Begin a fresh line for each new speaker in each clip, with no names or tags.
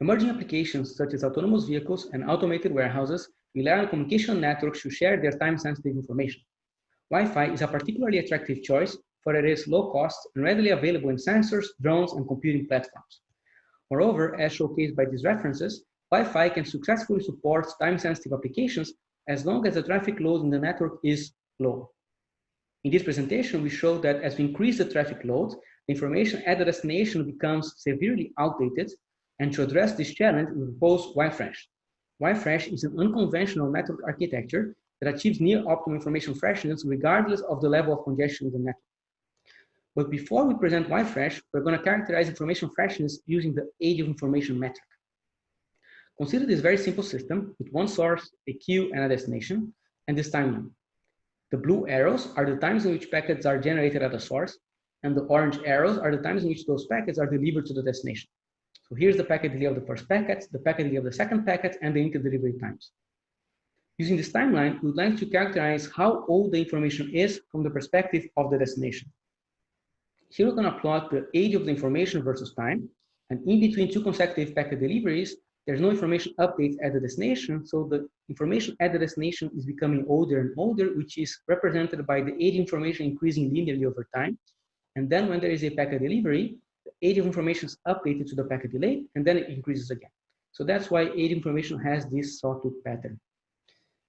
Emerging applications such as autonomous vehicles and automated warehouses rely on communication networks to share their time-sensitive information. Wi-Fi is a particularly attractive choice for it is low cost and readily available in sensors, drones, and computing platforms. Moreover, as showcased by these references, Wi-Fi can successfully support time-sensitive applications as long as the traffic load in the network is low. In this presentation, we show that as we increase the traffic load, the information at the destination becomes severely outdated, and to address this challenge, we propose Wi-Fresh. Wi-Fresh is an unconventional network architecture that achieves near optimal information freshness regardless of the level of congestion in the network. But before we present Wi-Fresh, we're going to characterize information freshness using the age of information metric. Consider this very simple system with one source, a queue, and a destination, and this timeline. The blue arrows are the times in which packets are generated at the source, and the orange arrows are the times in which those packets are delivered to the destination. So here's the packet delay of the first packet, the packet delay of the second packet, and the inter-delivery times. Using this timeline, we would like to characterize how old the information is from the perspective of the destination. Here we're going to plot the age of the information versus time, and in between two consecutive packet deliveries, there's no information update at the destination, so the information at the destination is becoming older and older, which is represented by the age information increasing linearly over time. And then when there is a packet delivery, the age of information is updated to the packet delay, and then it increases again. So that's why age information has this sawtooth pattern.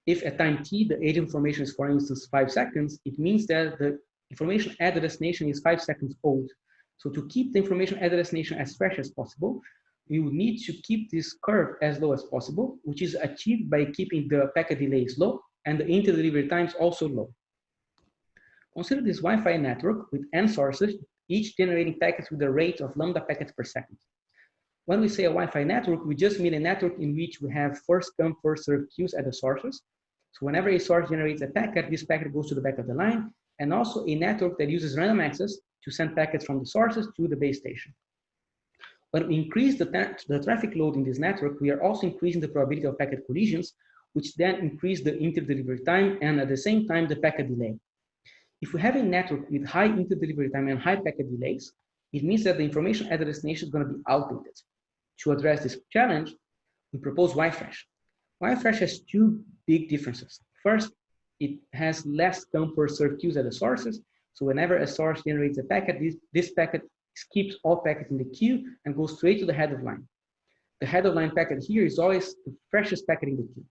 If at time t, the age information is, for instance, 5 seconds, it means that the information at the destination is 5 seconds old. So to keep the information at the destination as fresh as possible, we would need to keep this curve as low as possible, which is achieved by keeping the packet delays low and the inter-delivery times also low. Consider this Wi-Fi network with n sources, each generating packets with a rate of lambda packets per second. When we say a Wi-Fi network, we just mean a network in which we have first come, first served queues at the sources. So whenever a source generates a packet, this packet goes to the back of the line, and also a network that uses random access to send packets from the sources to the base station. When we increase the traffic load in this network, we are also increasing the probability of packet collisions, which then increase the inter-delivery time and at the same time the packet delay. If we have a network with high inter-delivery time and high packet delays, it means that the information at the destination is going to be outdated. To address this challenge, we propose Wi-Fresh. Wi-Fresh has two big differences. First, it has less come per served queues at the sources. So whenever a source generates a packet, this packet skips all packets in the queue and goes straight to the head of line. The head of line packet here is always the freshest packet in the queue.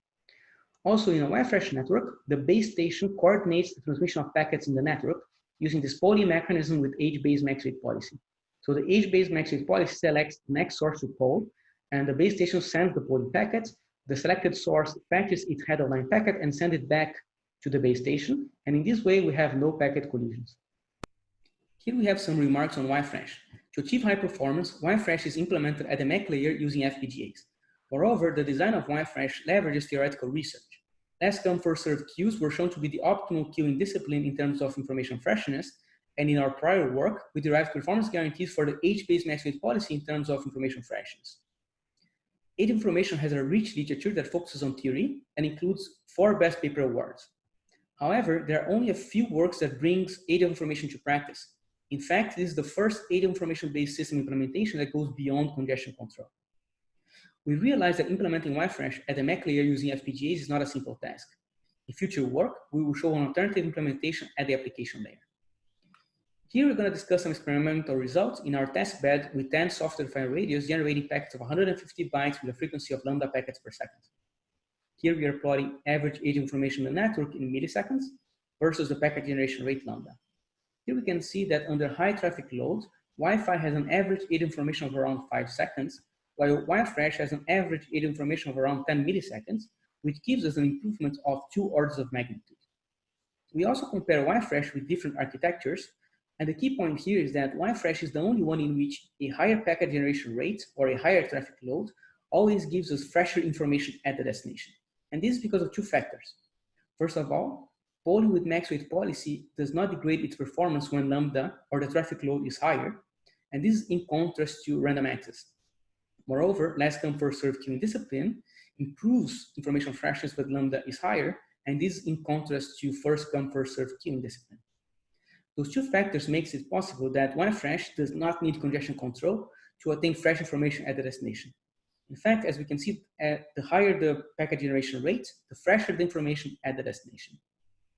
Also in a Wi-Fresh network, the base station coordinates the transmission of packets in the network using this polling mechanism with age-based max rate policy. So the age-based max rate policy selects the next source to poll, and the base station sends the polling packets. The selected source fetches its head of line packet and sends it back to the base station. And in this way, we have no packet collisions. Here we have some remarks on Wi-Fresh. To achieve high performance, Wi-Fresh is implemented at the MAC layer using FPGAs. Moreover, the design of Wi-Fresh leverages theoretical research. Last come, first served queues were shown to be the optimal queuing discipline in terms of information freshness, and in our prior work, we derived performance guarantees for the age-based max rate policy in terms of information freshness. Age information has a rich literature that focuses on theory and includes 4 best paper awards. However, there are only a few works that brings age of information to practice. In fact, this is the first age of information-based system implementation that goes beyond congestion control. We realized that implementing Wi-Fresh at the MAC layer using FPGAs is not a simple task. In future work, we will show an alternative implementation at the application layer. Here we're going to discuss some experimental results in our test bed with 10 software-defined radios generating packets of 150 bytes with a frequency of lambda packets per second. Here we are plotting average age information in the network in milliseconds versus the packet generation rate lambda. Here we can see that under high traffic loads, Wi-Fi has an average age information of around 5 seconds, while Wi-Fresh has an average age information of around 10 milliseconds, which gives us an improvement of 2 orders of magnitude. We also compare Wi-Fresh with different architectures, and the key point here is that Wi-Fresh is the only one in which a higher packet generation rate or a higher traffic load always gives us fresher information at the destination. And this is because of 2 factors. First of all, polling with max rate policy does not degrade its performance when lambda or the traffic load is higher, and this is in contrast to random access. Moreover, last come first served queuing discipline improves information freshness when lambda is higher, and this is in contrast to first come first served queuing discipline. Those 2 factors makes it possible that Wi-Fresh does not need congestion control to attain fresh information at the destination. In fact, as we can see, the higher the packet generation rate, the fresher the information at the destination.